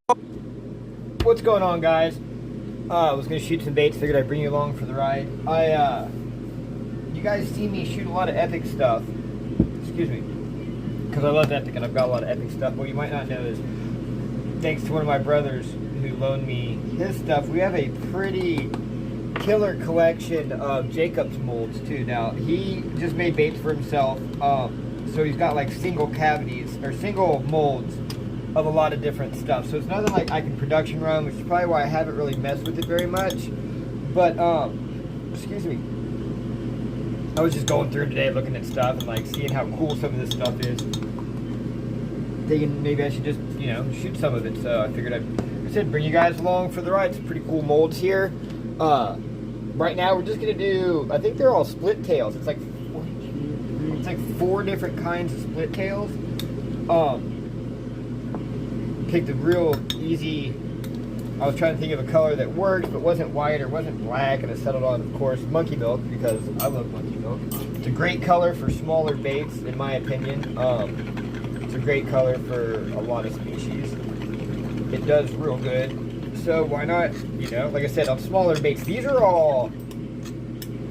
What's going on, guys? I was gonna shoot some baits. Figured I'd bring you along for the ride. You guys see me shoot a lot of epic stuff. Excuse me, because I love epic and I've got a lot of epic stuff. What you might not know is, thanks to one of my brothers who loaned me his stuff, we have a pretty killer collection of Jacob's molds too. Now he just made baits for himself, so he's got like single cavities or single molds of a lot of different stuff. So it's nothing like I can production run, which is probably why I haven't really messed with it very much. But excuse me, I was just going through today looking at stuff and like seeing how cool some of this stuff is, thinking maybe I should just, you know, shoot some of it. So I figured I'd bring you guys along for the ride. Some pretty cool molds here. Right now we're just gonna do, I think they're all split tails. It's like four different kinds of split tails. Picked a real easy, I was trying to think of a color that worked but wasn't white or wasn't black, and I settled on, of course, monkey milk, because I love monkey milk. It's a great color for smaller baits, in my opinion. It's a great color for a lot of species. It does real good, so why not, you know, like I said, on smaller baits. These are all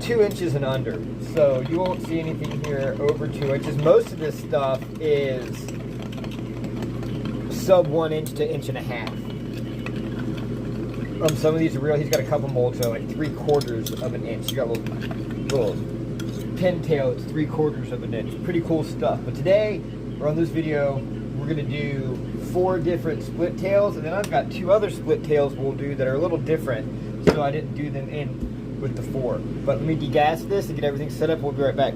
2 inches and under, so you won't see anything here over 2 inches. Most of this stuff is sub 1 inch to 1.5 inches. Some of these are real. He's got a couple molds that are like 3/4 of an inch. You got little pintail. It's 3/4 of an inch. Pretty cool stuff. But today, or on this video, we're gonna do 4 different split tails, and then I've got 2 other split tails we'll do that are a little different. So I didn't do them in with the 4. But let me degas this and get everything set up. We'll be right back.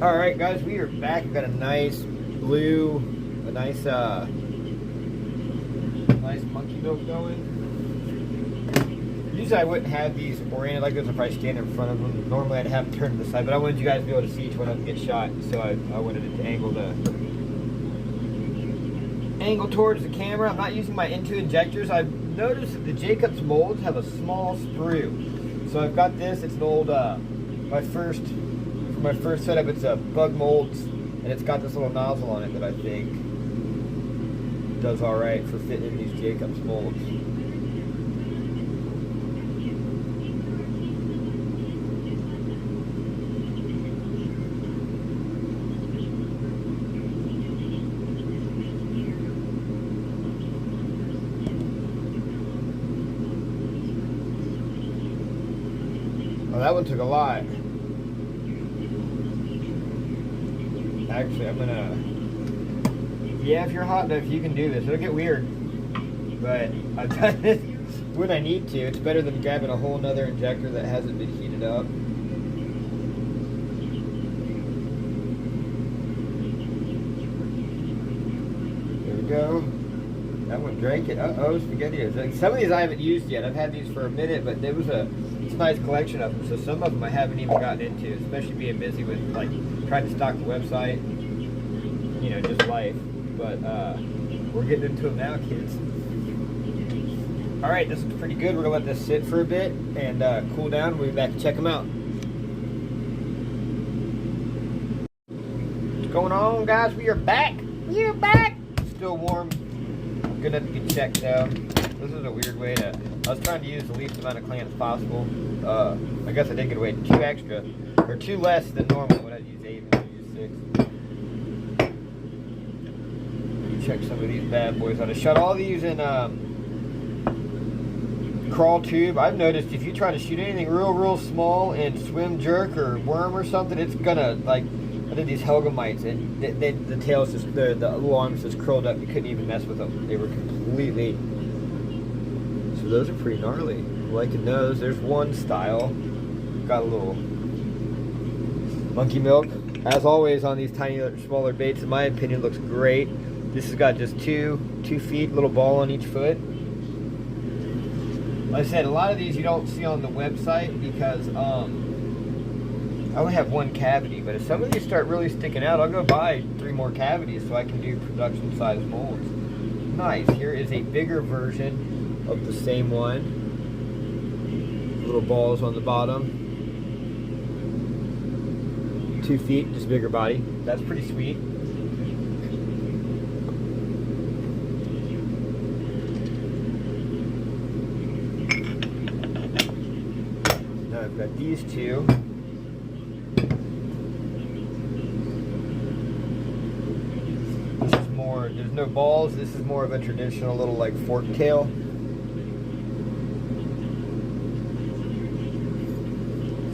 All right, guys, we are back. We've got a nice blue, a nice monkey milk going. Usually I wouldn't have these oriented like this if I stand in front of them. Normally I'd have them turned to the side, but I wanted you guys to be able to see each one of them get shot, so I wanted it to angle towards the camera. I'm not using my N2 injectors. I've noticed that the Jacob's molds have a small sprue. So I've got this. It's an old my first setup. It's a Bug Molds, and it's got this little nozzle on it that I think does all right for fitting in these Jacob's molds. Oh, that one took a lot. Actually, I'm gonna, yeah, if you're hot enough, you can do this. It'll get weird, but I've done this when I need to. It's better than grabbing a whole nother injector that hasn't been heated up. There we go. That one drank it. Uh-oh, spaghetti. Some of these I haven't used yet. I've had these for a minute, but there was it's a nice collection of them. So some of them I haven't even gotten into, especially being busy with like trying to stock the website, you know, just life. But we're getting into them now, kids. All right, this is pretty good. We're gonna let this sit for a bit and cool down. We'll be back to check them out. What's going on, guys? We are back. We are back. Still warm. Gonna have to get checked though. This is a weird way to. I was trying to use the least amount of clamp as possible. I guess I did get away 2 extra, or 2 less than normal. When I'd use 8 and I'd use 6. Check some of these bad boys out. I shot all these in crawl tube. I've noticed if you try to shoot anything real small in swim jerk or worm or something, it's gonna, like, I did these helgamites and the tails just, the little arms just curled up. You couldn't even mess with them. They were completely, so those are pretty gnarly. Liking those. There's one style. Got a little monkey milk. As always on these tiny, smaller baits, in my opinion, looks great. This has got just 2 feet, little ball on each foot. Like I said, a lot of these you don't see on the website because I only have 1 cavity, but if some of these start really sticking out, I'll go buy 3 more cavities so I can do production size molds. Nice. Here is a bigger version of the same one. Little balls on the bottom. 2 feet, just bigger body. That's pretty sweet. these two. This is more, there's no balls. This is more of a traditional little like fork tail.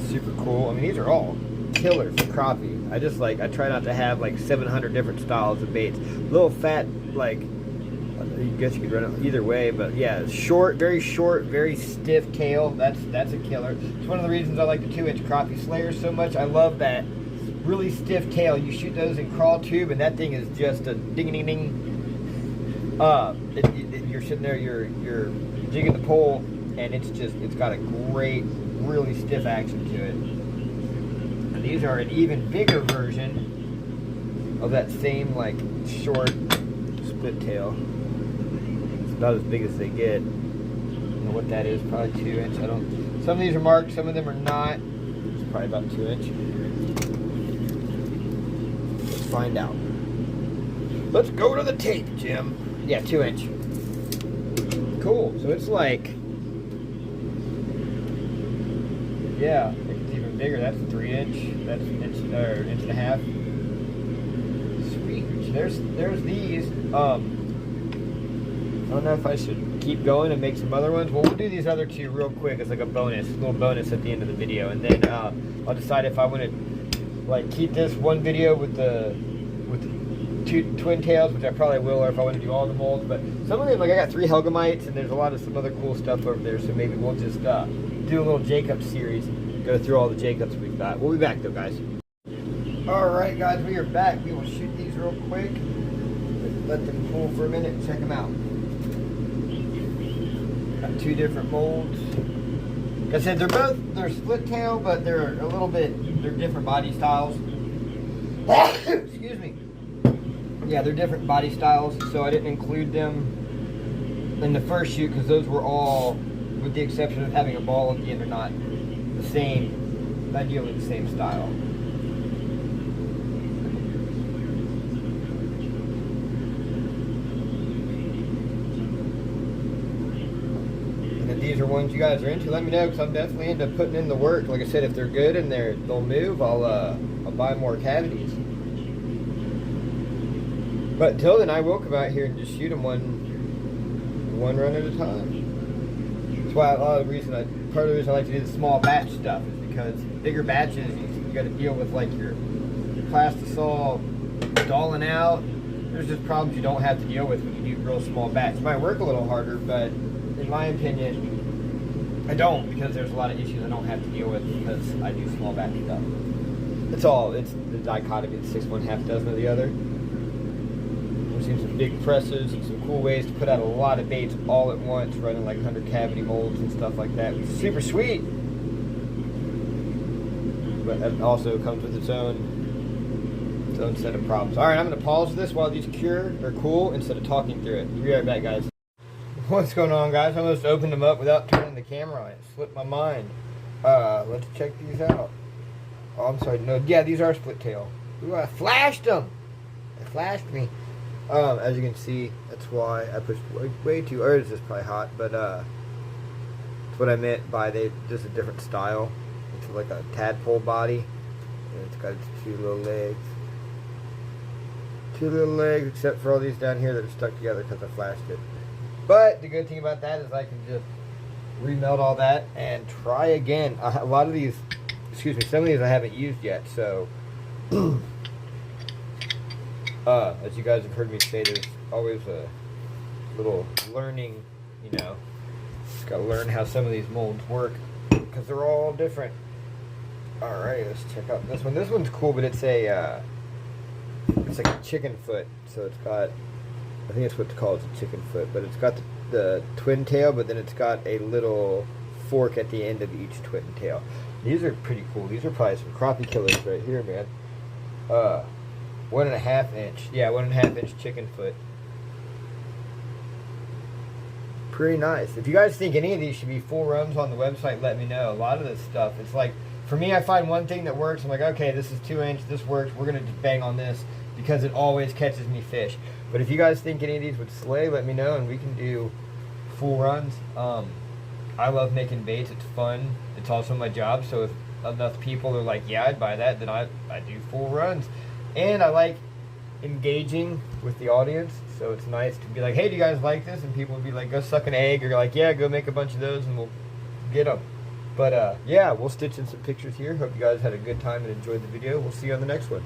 Super cool. I mean, these are all killer for crappie. I try not to have like 700 different styles of baits. Little fat, like, I guess you could run it either way, but yeah, short, very stiff tail. That's a killer. It's one of the reasons I like the 2-inch crappie slayers so much. I love that really stiff tail. You shoot those in crawl tube, and that thing is just a ding ding ding. You're sitting there, you're jigging the pole, and it's got a great, really stiff action to it. And these are an even bigger version of that same like short split tail. It's about as big as they get. I don't know what that is, probably 2-inch. Some of these are marked, some of them are not. It's probably about 2-inch. Let's find out. Let's go to the tape, Jim. Yeah, 2-inch. Cool. So it's like, yeah, it's even bigger. That's 3-inch. That's an inch or inch and a half. Sweet. There's these. I don't know if I should keep going and make some other ones. Well, we'll do these other two real quick as like a little bonus at the end of the video, and then I'll decide if I want to like keep this one video with the two twin tails, which I probably will, or if I want to do all the molds. But some of them, like I got 3 Helgamites, and there's a lot of some other cool stuff over there. So maybe we'll just do a little Jacob series, go through all the Jacobs we've got. We'll be back though, guys. All right, guys, we are back. We will shoot these real quick. Let them cool for a minute and check them out. Got 2 different molds. Like I said, they're split tail, but they're different body styles. Excuse me. Yeah, they're different body styles, so I didn't include them in the first shoot because those were all, with the exception of having a ball at the end, are not the same, ideally the same style. These are ones you guys are into, let me know, because I'm definitely into putting in the work. Like I said, if they're good and they'll move, I'll buy more cavities. But until then, I will come out here and just shoot them one run at a time. That's why part of the reason I like to do the small batch stuff is because bigger batches, you got to deal with like your plastisol stalling out. There's just problems you don't have to deal with when you do real small batch. It might work a little harder, but in my opinion, I don't, because there's a lot of issues I don't have to deal with because I do small batch stuff. It's the dichotomy, it's 6 1/2 dozen of the other. We've seen some big presses and some cool ways to put out a lot of baits all at once, running like 100 cavity molds and stuff like that. It's super sweet, but it also comes with its own set of problems. All right, I'm going to pause this while these cure or cool instead of talking through it. Be right back, guys. What's going on, guys? I almost opened them up without turning the camera on. It slipped my mind. Let's check these out. Oh, I'm sorry. No, yeah, these are split tail. Ooh, I flashed them. They flashed me. As you can see, that's why I pushed way too. Or it's just probably hot, but that's what I meant by just a different style. It's like a tadpole body, and it's got its 2 little legs. 2 little legs, except for all these down here that are stuck together because I flashed it. But the good thing about that is I can just remelt all that and try again. A lot of these, some of these I haven't used yet, so as you guys have heard me say, there's always a little learning, just gotta learn how some of these molds work because they're all different. Alright, let's check out this one. This one's cool, but it's like a chicken foot, so it's got, I think that's what it's called, it's a chicken foot, but it's got the twin tail, but then it's got a little fork at the end of each twin tail. These are pretty cool. These are probably some crappie killers right here, man. 1.5 inch. Yeah, 1.5 inch chicken foot. Pretty nice. If you guys think any of these should be full runs on the website, let me know. A lot of this stuff, it's like, for me, I find one thing that works. I'm like, okay, this is 2 inch, this works, we're going to just bang on this because it always catches me fish. But if you guys think any of these would slay, let me know and we can do full runs. I love making baits. It's fun. It's also my job. So if enough people are like, yeah, I'd buy that, then I do full runs. And I like engaging with the audience. So it's nice to be like, hey, do you guys like this? And people would be like, go suck an egg, or like, yeah, go make a bunch of those and we'll get them. But yeah, we'll stitch in some pictures here. Hope you guys had a good time and enjoyed the video. We'll see you on the next one.